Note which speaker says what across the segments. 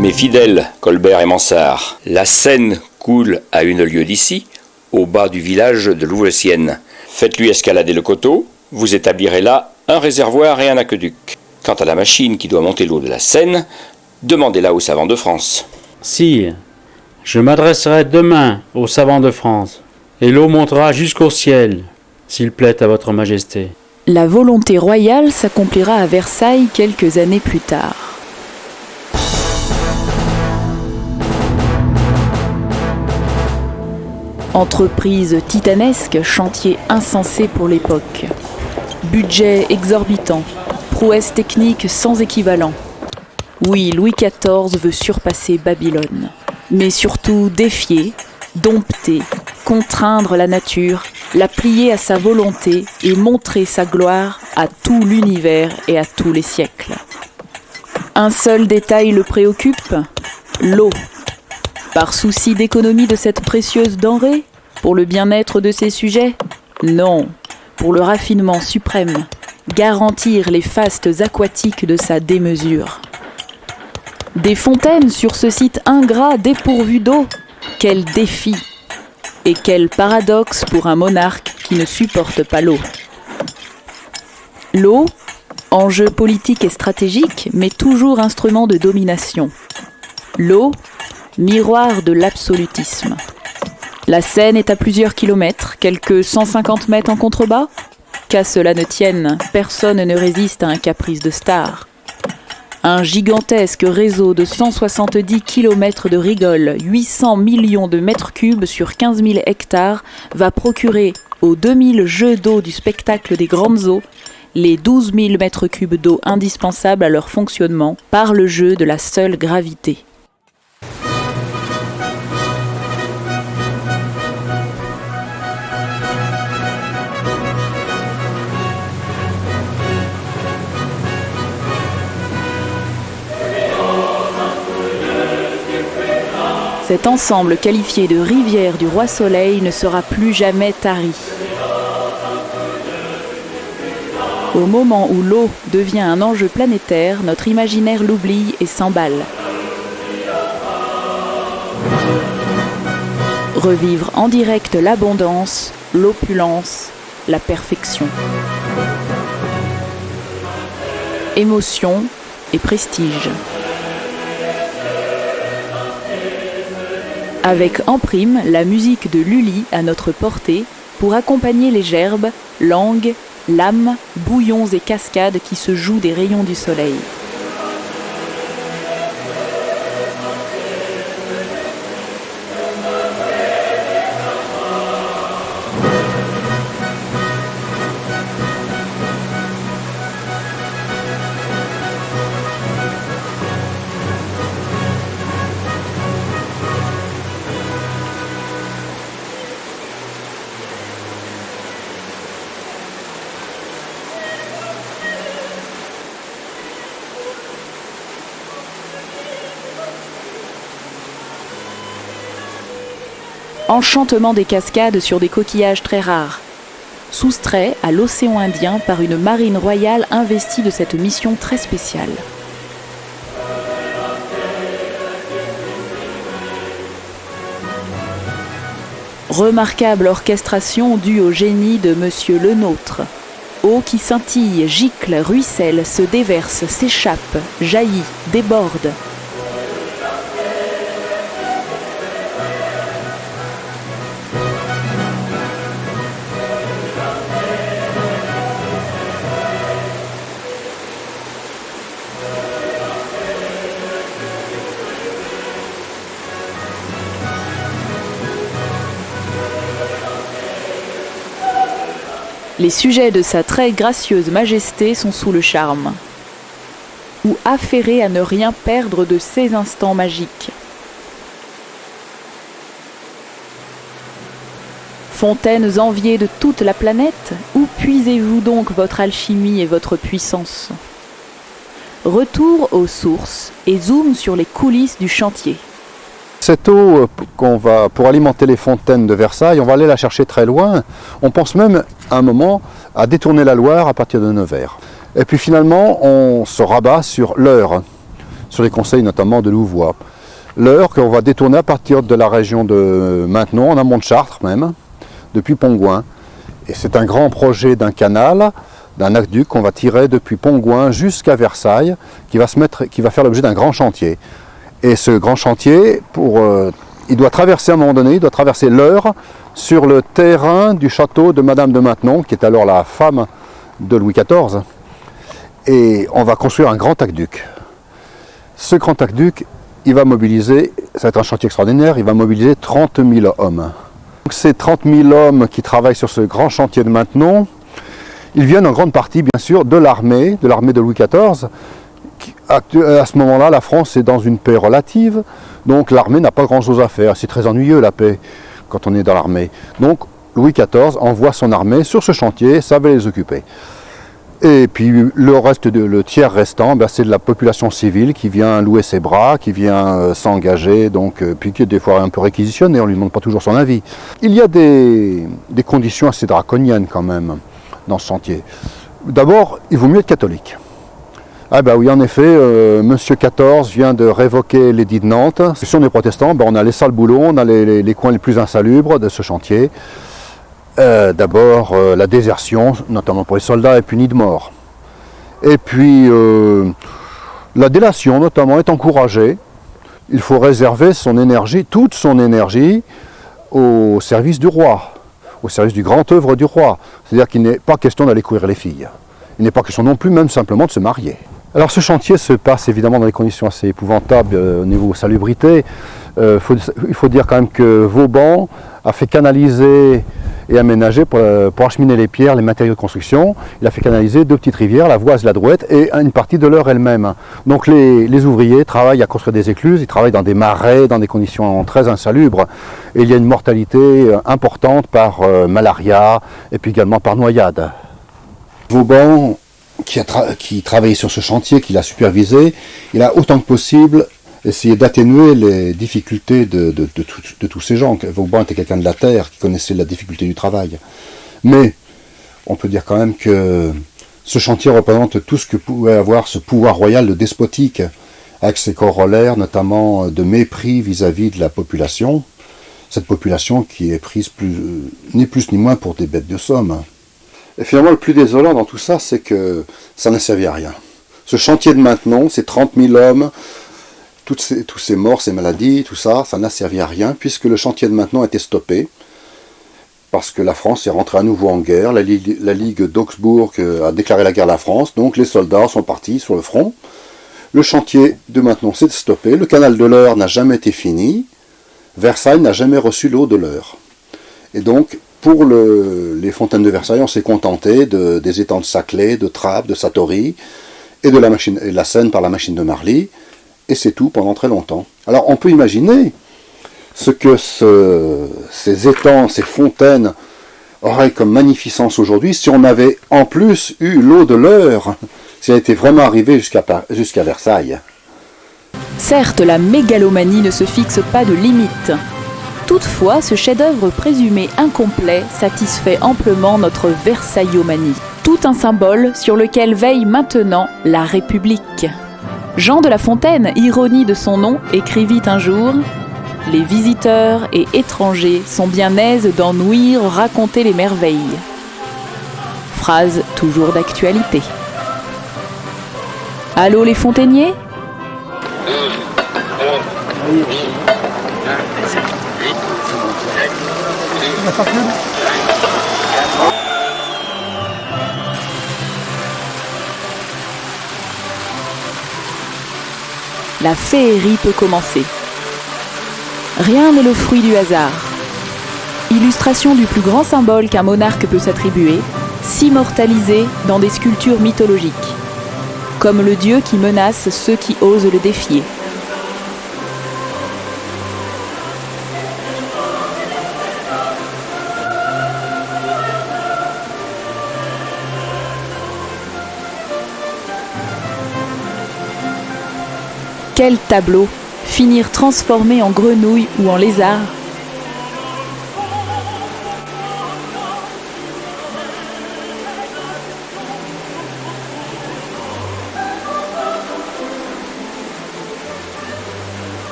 Speaker 1: Mes fidèles, Colbert et Mansart, la Seine coule à 1 lieue d'ici, au bas du village de Louveciennes. Faites-lui escalader le coteau, vous établirez là un réservoir et un aqueduc. Quant à la machine qui doit monter l'eau de la Seine, demandez-la aux savants de France.
Speaker 2: Sire, je m'adresserai demain aux savants de France, et l'eau montera jusqu'au ciel, s'il plaît à votre majesté.
Speaker 3: La volonté royale s'accomplira à Versailles quelques années plus tard. Entreprise titanesque, chantier insensé pour l'époque. Budget exorbitant, prouesse technique sans équivalent. Oui, Louis XIV veut surpasser Babylone, mais surtout défier, dompter, contraindre la nature, la plier à sa volonté et montrer sa gloire à tout l'univers et à tous les siècles. Un seul détail le préoccupe, l'eau. Par souci d'économie de cette précieuse denrée, pour le bien-être de ses sujets? Non, pour le raffinement suprême, garantir les fastes aquatiques de sa démesure. Des fontaines sur ce site ingrat dépourvu d'eau? Quel défi! Et quel paradoxe pour un monarque qui ne supporte pas l'eau. L'eau, enjeu politique et stratégique, mais toujours instrument de domination. L'eau, miroir de l'absolutisme. La Seine est à plusieurs kilomètres, quelques 150 mètres en contrebas. Qu'à cela ne tienne, personne ne résiste à un caprice de star. Un gigantesque réseau de 170 km de rigoles, 800 millions de mètres cubes sur 15 000 hectares, va procurer aux 2000 jeux d'eau du spectacle des grandes eaux les 12 000 mètres cubes d'eau indispensables à leur fonctionnement par le jeu de la seule gravité. Cet ensemble qualifié de rivière du roi Soleil ne sera plus jamais tari. Au moment où l'eau devient un enjeu planétaire, notre imaginaire l'oublie et s'emballe. Revivre en direct l'abondance, l'opulence, la perfection. Émotion et prestige. Avec en prime la musique de Lully à notre portée pour accompagner les gerbes, langues, lames, bouillons et cascades qui se jouent des rayons du soleil. Enchantement des cascades sur des coquillages très rares, soustrait à l'océan Indien par une marine royale investie de cette mission très spéciale. Remarquable orchestration due au génie de Monsieur Lenôtre. Eau qui scintille, gicle, ruisselle, se déverse, s'échappe, jaillit, déborde. Les sujets de sa très gracieuse majesté sont sous le charme, ou affairés à ne rien perdre de ces instants magiques. Fontaines enviées de toute la planète, où puisez-vous donc votre alchimie et votre puissance? Retour aux sources et zoom sur les coulisses du chantier.
Speaker 4: Cette eau qu'on va pour alimenter les fontaines de Versailles, on va aller la chercher très loin. On pense même à un moment à détourner la Loire à partir de Nevers. Et puis finalement, on se rabat sur l'Eure. sur les conseils notamment de Louvois. L'heure qu'on va détourner à partir de la région de Maintenon, en amont de Chartres même, depuis Pongouin. Et c'est un grand projet d'un canal, d'un aqueduc qu'on va tirer depuis Pongouin jusqu'à Versailles, qui va faire l'objet d'un grand chantier. Et ce grand chantier, il doit traverser à un moment donné, il doit traverser l'Eure sur le terrain du château de Madame de Maintenon, qui est alors la femme de Louis XIV. Et on va construire un grand aqueduc. Ce grand aqueduc, il va mobiliser, ça va être un chantier extraordinaire, il va mobiliser 30 000 hommes. Donc ces 30 000 hommes qui travaillent sur ce grand chantier de Maintenon, ils viennent en grande partie, bien sûr, de l'armée de Louis XIV. À ce moment-là, la France est dans une paix relative, donc l'armée n'a pas grand-chose à faire. C'est très ennuyeux, la paix, quand on est dans l'armée. Donc Louis XIV envoie son armée sur ce chantier, ça va les occuper. Et puis le tiers restant, c'est de la population civile qui vient louer ses bras, qui vient s'engager, puis qui est des fois un peu réquisitionné, on ne lui demande pas toujours son avis. Il y a des conditions assez draconiennes quand même dans ce chantier. D'abord, il vaut mieux être catholique. Ah oui, en effet, Monsieur XIV vient de révoquer l'édit de Nantes. Si on est protestant, on a les sales boulots, on a les coins les plus insalubres de ce chantier. D'abord, la désertion, notamment pour les soldats, est punie de mort. Et puis, la délation, notamment, est encouragée. Il faut réserver son énergie, toute son énergie, au service du roi, au service du grand œuvre du roi. C'est-à-dire qu'il n'est pas question d'aller courir les filles. Il n'est pas question non plus, même simplement, de se marier. Alors ce chantier se passe évidemment dans des conditions assez épouvantables au niveau salubrité. Il faut dire quand même que Vauban a fait canaliser et aménager pour acheminer les pierres, les matériaux de construction. Il a fait canaliser 2 petites rivières, la Voise et la Drouette, et une partie de l'Eure elle-même. Donc les ouvriers travaillent à construire des écluses, ils travaillent dans des marais, dans des conditions très insalubres. Et il y a une mortalité importante par malaria et puis également par noyade. Vauban, qui travaillait sur ce chantier, qui l'a supervisé, il a autant que possible essayé d'atténuer les difficultés de tous ces gens. Vauban était quelqu'un de la terre, qui connaissait la difficulté du travail. Mais on peut dire quand même que ce chantier représente tout ce que pouvait avoir ce pouvoir royal de despotique, avec ses corollaires, notamment de mépris vis-à-vis de la population. Cette population qui est prise ni plus ni moins pour des bêtes de somme. Et finalement, le plus désolant dans tout ça, c'est que ça n'a servi à rien. Ce chantier de Maintenon, ces 30 000 hommes, tous ces morts, ces maladies, tout ça, ça n'a servi à rien, puisque le chantier de Maintenon a été stoppé, parce que la France est rentrée à nouveau en guerre. La Ligue d'Augsbourg a déclaré la guerre à la France, donc les soldats sont partis sur le front. Le chantier de Maintenon s'est stoppé, le canal de l'Eure n'a jamais été fini, Versailles n'a jamais reçu l'eau de l'Eure. Et donc, pour les fontaines de Versailles, on s'est contenté des étangs de Saclay, de Trappes, de Satory, et de la Seine par la machine de Marly, et c'est tout pendant très longtemps. Alors on peut imaginer ce que ces étangs, ces fontaines auraient comme magnificence aujourd'hui si on avait en plus eu l'eau de l'Eure, si elle était vraiment arrivée jusqu'à Versailles.
Speaker 3: Certes, la mégalomanie ne se fixe pas de limite. Toutefois, ce chef-d'œuvre présumé incomplet satisfait amplement notre versaillomanie. Tout un symbole sur lequel veille maintenant la République. Jean de La Fontaine, ironie de son nom, écrivit un jour « Les visiteurs et étrangers sont bien aises d'en ouïr raconter les merveilles ». Phrase toujours d'actualité. Allô les fontainiers ? La féerie peut commencer. Rien n'est le fruit du hasard. Illustration du plus grand symbole qu'un monarque peut s'attribuer, s'immortaliser dans des sculptures mythologiques, comme le dieu qui menace ceux qui osent le défier. Quel tableau! Finir transformé en grenouille ou en lézard.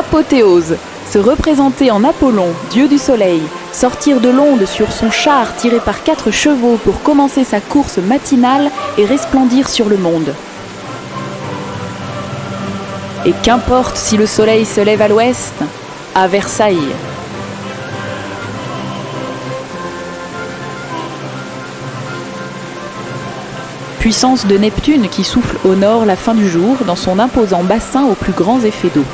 Speaker 3: Apothéose, se représenter en Apollon, dieu du soleil, sortir de l'onde sur son char tiré par 4 chevaux pour commencer sa course matinale et resplendir sur le monde. Et qu'importe si le soleil se lève à l'ouest, à Versailles. Puissance de Neptune qui souffle au nord la fin du jour dans son imposant bassin aux plus grands effets d'eau.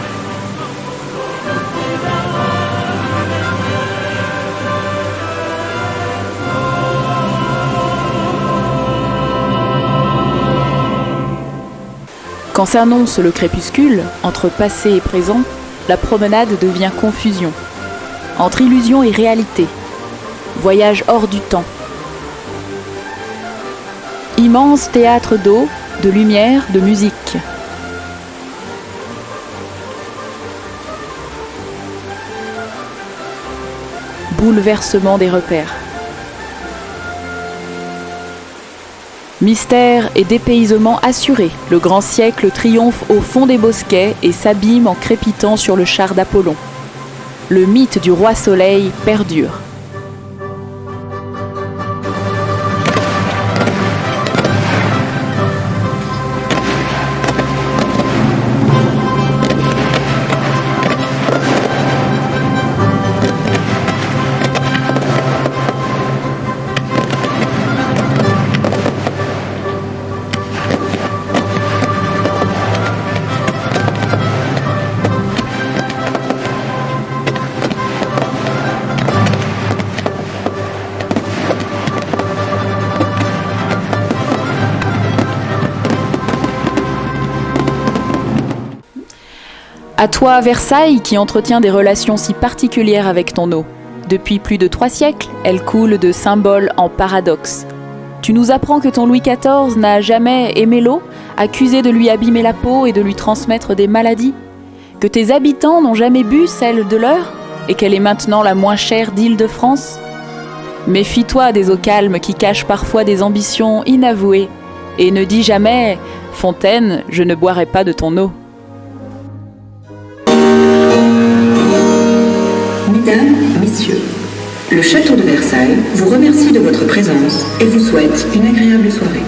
Speaker 3: Quand s'annonce le crépuscule, entre passé et présent, la promenade devient confusion. Entre illusion et réalité. Voyage hors du temps. Immense théâtre d'eau, de lumière, de musique. Bouleversement des repères. Mystère et dépaysement assurés, le grand siècle triomphe au fond des bosquets et s'abîme en crépitant sur le char d'Apollon. Le mythe du roi soleil perdure. À toi, Versailles, qui entretiens des relations si particulières avec ton eau. Depuis plus de 3 siècles, elle coule de symbole en paradoxe. Tu nous apprends que ton Louis XIV n'a jamais aimé l'eau, accusé de lui abîmer la peau et de lui transmettre des maladies. Que tes habitants n'ont jamais bu celle de leur, et qu'elle est maintenant la moins chère d'Île-de-France. Méfie-toi des eaux calmes qui cachent parfois des ambitions inavouées, et ne dis jamais « Fontaine, je ne boirai pas de ton eau ».
Speaker 5: Mesdames, Messieurs, le château de Versailles vous remercie de votre présence et vous souhaite une agréable soirée.